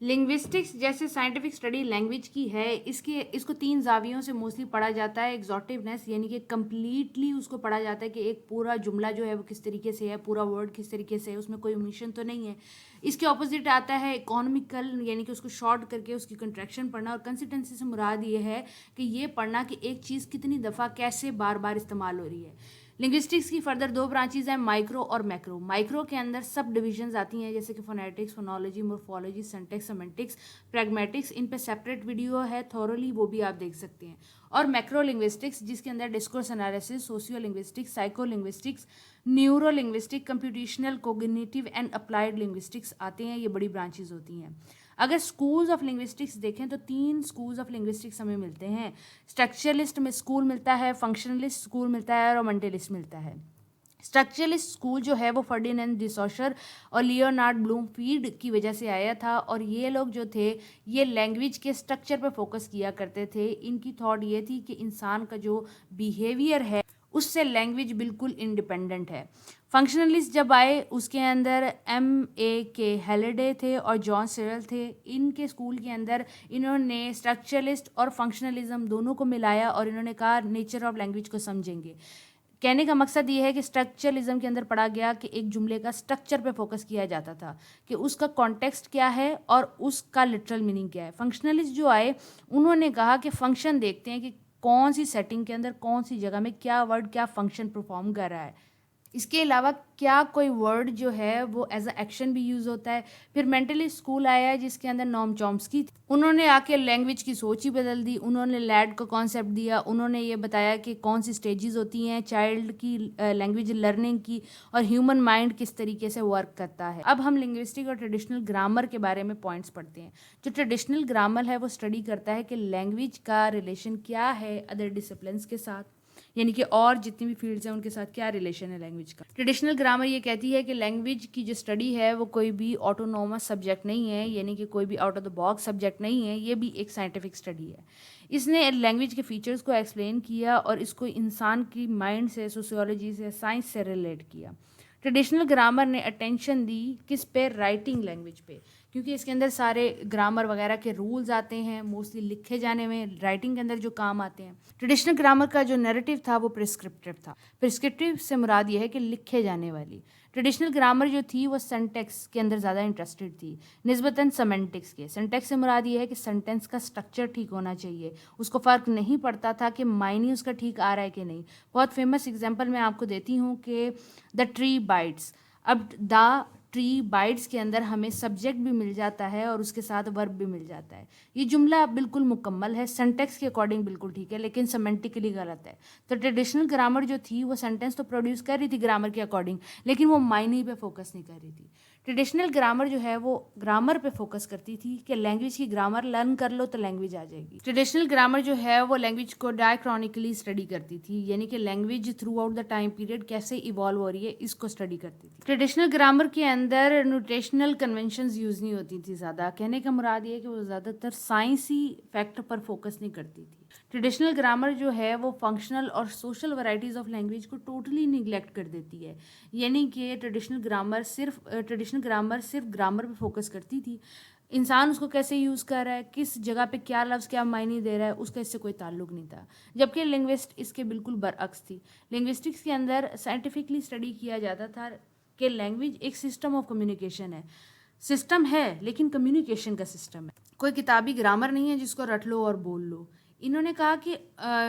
Linguistics جیسے scientific study language کی ہے، اس کو 3 زاویوں سے موسٹلی پڑھا جاتا ہے. ایگزاٹیونیس یعنی کہ کمپلیٹلی اس کو پڑھا جاتا ہے کہ ایک پورا جملہ جو ہے وہ کس طریقے سے ہے، پورا ورڈ کس طریقے سے ہے، اس میں کوئی اومیشن تو نہیں ہے. اس کے اپوزٹ آتا ہے اکانومیکل یعنی کہ اس کو شارٹ کر کے اس کی کنٹریکشن پڑھنا، اور کنسسٹنسی سے مراد یہ ہے کہ یہ پڑھنا کہ ایک چیز کتنی دفعہ کیسے بار بار استعمال ہو رہی ہے. لنگوسٹکس کی فردر 2 برانچیز ہیں، مائکرو اور میکرو. مائکرو کے اندر سب ڈویژنز آتی ہیں جیسے کہ فونیٹکس، فونالوجی، مورفولوجی، سینٹیکس، سیمنٹکس، پریگمیٹکس. ان پہ سیپریٹ ویڈیو ہے تھورولی، وہ بھی آپ دیکھ سکتے ہیں. اور میکرو لنگوسٹکس جس کے اندر discourse analysis, socio linguistics, psycho linguistics, neuro linguistic, computational, cognitive and applied linguistics آتے ہیں. یہ بڑی برانچیز ہوتی ہیں. اگر اسکولز آف لنگوسٹکس دیکھیں تو 3 اسکولز آف لنگوسٹکس ہمیں ملتے ہیں. اسٹرکچرلسٹ میں اسکول ملتا ہے، فنکشنلسٹ اسکول ملتا ہے، اور رومنٹلسٹ ملتا ہے. اسٹرکچرلسٹ اسکول جو ہے وہ فرڈینینڈ ڈی سوشر اور لیونارڈ بلوم فیلڈ کی وجہ سے آیا تھا، اور یہ لوگ جو تھے یہ لینگویج کے اسٹرکچر پہ فوکس کیا کرتے تھے. ان کی تھاٹ یہ تھی کہ انسان کا جو بیہیویئر ہے اس سے لینگویج بالکل انڈیپینڈنٹ ہے. فنکشنلسٹ جب آئے اس کے اندر M.A.K. ہیلیڈے تھے اور جان سیرل تھے. ان کے اسکول کے اندر انہوں نے اسٹرکچرلسٹ اور فنکشنلزم دونوں کو ملایا اور انہوں نے کہا نیچر آف لینگویج کو سمجھیں گے. کہنے کا مقصد یہ ہے کہ اسٹرکچرلزم کے اندر پڑھا گیا کہ ایک جملے کا اسٹرکچر پہ فوکس کیا جاتا تھا کہ اس کا کانٹیکسٹ کیا ہے اور اس کا لٹرل میننگ کیا ہے. فنکشنلسٹ جو آئے انہوں نے کہا کہ فنکشن دیکھتے ہیں کہ کون سی سیٹنگ کے اندر کون سی جگہ میں کیا ورڈ کیا فنکشن پرفارم کر رہا ہے. اس کے علاوہ کیا کوئی ورڈ جو ہے وہ ایز اے ایکشن بھی یوز ہوتا ہے. پھر مینٹلسٹ اسکول آیا ہے جس کے اندر نوم چومسکی تھی. انہوں نے آ کے لینگویج کی سوچ ہی بدل دی. انہوں نے لیڈ کا کانسیپٹ دیا. انہوں نے یہ بتایا کہ کون سی سٹیجز ہوتی ہیں چائلڈ کی لینگویج لرننگ کی اور ہیومن مائنڈ کس طریقے سے ورک کرتا ہے. اب ہم لنگوسٹک اور ٹریڈیشنل گرامر کے بارے میں پوائنٹس پڑھتے ہیں. جو ٹریڈیشنل گرامر ہے وہ اسٹڈی کرتا ہے کہ لینگویج کا ریلیشن کیا ہے ادر ڈسپلنس کے ساتھ، یعنی کہ اور جتنی بھی فیلڈز ہیں ان کے ساتھ کیا ریلیشن ہے لینگویج کا. ٹریڈیشنل گرامر یہ کہتی ہے کہ لینگویج کی جو اسٹڈی ہے وہ کوئی بھی آٹونومس سبجیکٹ نہیں ہے، یعنی کہ کوئی بھی out of the box subject نہیں ہے. یہ بھی ایک سائنٹیفک اسٹڈی ہے. اس نے لینگویج کے فیچرز کو ایکسپلین کیا اور اس کو انسان کی مائنڈ سے، سوسیولوجی سے، سائنس سے ریلیٹ کیا. ٹریڈیشنل گرامر نے اٹینشن دی کس پہ؟ رائٹنگ لینگویج پہ، کیونکہ اس کے اندر سارے گرامر وغیرہ کے رولز آتے ہیں موسٹلی لکھے جانے میں، رائٹنگ کے اندر جو کام آتے ہیں. ٹریڈیشنل گرامر کا جو نیریٹو تھا وہ پرسکرپٹیو تھا. پرسکرپٹیو سے مراد یہ ہے کہ لکھے جانے والی. ٹریڈیشنل گرامر جو تھی وہ سینٹیکس کے اندر زیادہ انٹرسٹڈ تھی نسبتاً سیمنٹکس کے. سینٹیکس سے مراد یہ ہے کہ سینٹینس کا اسٹرکچر ٹھیک ہونا چاہیے. اس کو فرق نہیں پڑتا تھا کہ معنی اس کا ٹھیک آ رہا ہے کہ نہیں. بہت فیمس ایگزامپل میں آپ کو دیتی ہوں کہ دا ٹری بائٹس. اب دا ٹری بائٹس کے اندر ہمیں سبجیکٹ بھی مل جاتا ہے اور اس کے ساتھ ورب بھی مل جاتا ہے. یہ جملہ بالکل مکمل ہے، سینٹیکس کے اکارڈنگ بالکل ٹھیک ہے، لیکن سیمنٹکلی غلط ہے. تو ٹریڈیشنل گرامر جو تھی وہ سینٹینس تو پروڈیوس کر رہی تھی گرامر کے اکارڈنگ، لیکن وہ معنی پہ فوکس نہیں کر رہی تھی. ٹریڈیشنل گرامر جو ہے وہ گرامر پہ فوکس کرتی تھی کہ لینگویج کی گرامر لرن کر لو تو لینگویج آ جائے گی. ٹریڈیشنل گرامر جو ہے وہ لینگویج کو ڈائیکرونیکلی اسٹڈی کرتی تھی، یعنی کہ language through out the time period کیسے ایوالو ہو رہی ہے اس کو اسٹڈی کرتی تھی. ٹریڈیشنل گرامر کے اندر نوٹیشنل کنونشنز یوز نہیں ہوتی تھی زیادہ. کہنے کا مراد یہ ہے کہ وہ زیادہ تر سائنسی فیکٹ پر فوکس نہیں کرتی تھی. ٹریڈیشنل گرامر جو ہے وہ فنکشنل اور سوشل ورائٹیز آف لینگویج کو ٹوٹلی نیگلیکٹ کر دیتی ہے. یعنی کہ ٹریڈیشنل گرامر صرف گرامر پہ فوکس کرتی تھی. انسان اس کو کیسے یوز کر رہا ہے، کس جگہ پہ کیا لفظ کیا معنی دے رہا ہے، اس کا اس سے کوئی تعلق نہیں تھا. جبکہ لنگوسٹ اس کے بالکل برعکس تھی. لنگوسٹکس کے اندر سائنٹیفکلی اسٹڈی کیا جاتا تھا کہ لینگویج ایک سسٹم آف کمیونیکیشن ہے. سسٹم ہے لیکن کمیونیکیشن کا سسٹم ہے. کوئی کتابی گرامر نہیں ہے جس کو رٹ لو اور بول لو. انہوں نے کہا کہ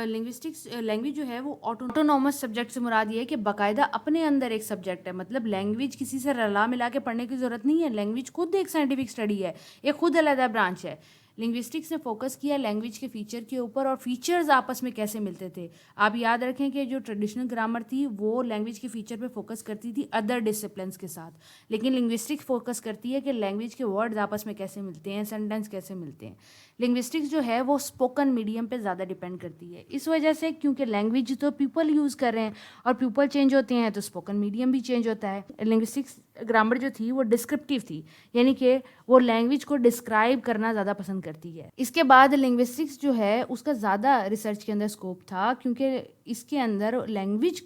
لینگویج جو ہے وہ آٹونومس سبجیکٹ سے مراد یہ ہے کہ باقاعدہ اپنے اندر ایک سبجیکٹ ہے. مطلب لینگویج کسی سے رلا ملا کے پڑھنے کی ضرورت نہیں ہے. لینگویج خود ایک سائنٹیفک اسٹڈی ہے، ایک خود علیحدہ برانچ ہے. لنگوسٹکس نے فوکس کیا لینگویج کے فیچر کے اوپر اور فیچرز آپس میں کیسے ملتے تھے. آپ یاد رکھیں کہ جو ٹریڈیشنل گرامر تھی وہ لینگویج کے فیچر پہ فوکس کرتی تھی ادر ڈسپلنس کے ساتھ، لیکن لنگوسٹکس فوکس کرتی ہے کہ لینگویج کے ورڈز آپس میں کیسے ملتے ہیں، سینٹینس کیسے ملتے ہیں. لنگوسٹکس جو ہے وہ اسپوکن میڈیم پہ زیادہ ڈیپینڈ کرتی ہے. اس وجہ سے کیونکہ لینگویج تو پیپل یوز کر رہے ہیں اور پیپل چینج ہوتے ہیں تو اسپوکن میڈیم بھی چینج ہوتا ہے. لنگوسٹکس گرامر جو تھی وہ ڈسکرپٹیو تھی، یعنی کہ وہ لینگویج کو ڈسکرائب کرنا زیادہ پسند کرتی ہے. اس کے بعد لنگوسٹکس جو ہے اس کا زیادہ ریسرچ کے اندر اسکوپ تھا کیونکہ اس کے اندر لینگویج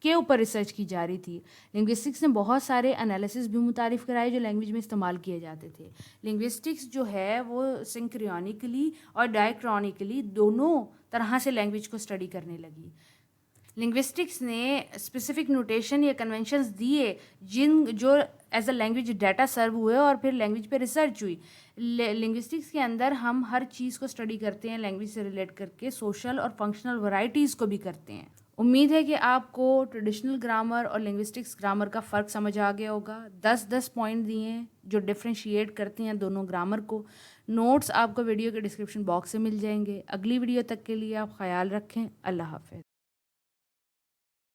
کے اوپر ریسرچ کی جا رہی تھی. لنگوسٹکس نے بہت سارے انالیسس بھی متعارف کرائے جو لینگویج میں استعمال کیے جاتے تھے. لنگوسٹکس جو ہے وہ سنکریونیکلی اور ڈائیکرونیکلی دونوں طرح سے لینگویج کو اسٹڈی کرنے لگی. لنگوسٹکس نے اسپیسیفک نوٹیشن یا کنونشنز دیے جو ایز اے لینگویج ڈیٹا سرو ہوئے اور پھر لینگویج پہ ریسرچ ہوئی. لنگوسٹکس کے اندر ہم ہر چیز کو اسٹڈی کرتے ہیں لینگویج سے ریلیٹ کر کے، سوشل اور فنکشنل ورائٹیز کو بھی کرتے ہیں. امید ہے کہ آپ کو ٹریڈیشنل گرامر اور لنگوسٹکس گرامر کا فرق سمجھ آ گیا ہوگا. 10 پوائنٹ دیے ہیں جو ڈفرینشیٹ کرتے ہیں دونوں گرامر کو. نوٹس آپ کو ویڈیو کے ڈسکرپشن باکس سے مل جائیں گے. اگلی ویڈیو تک کے لیے آپ خیال رکھیں. اللہ حافظ.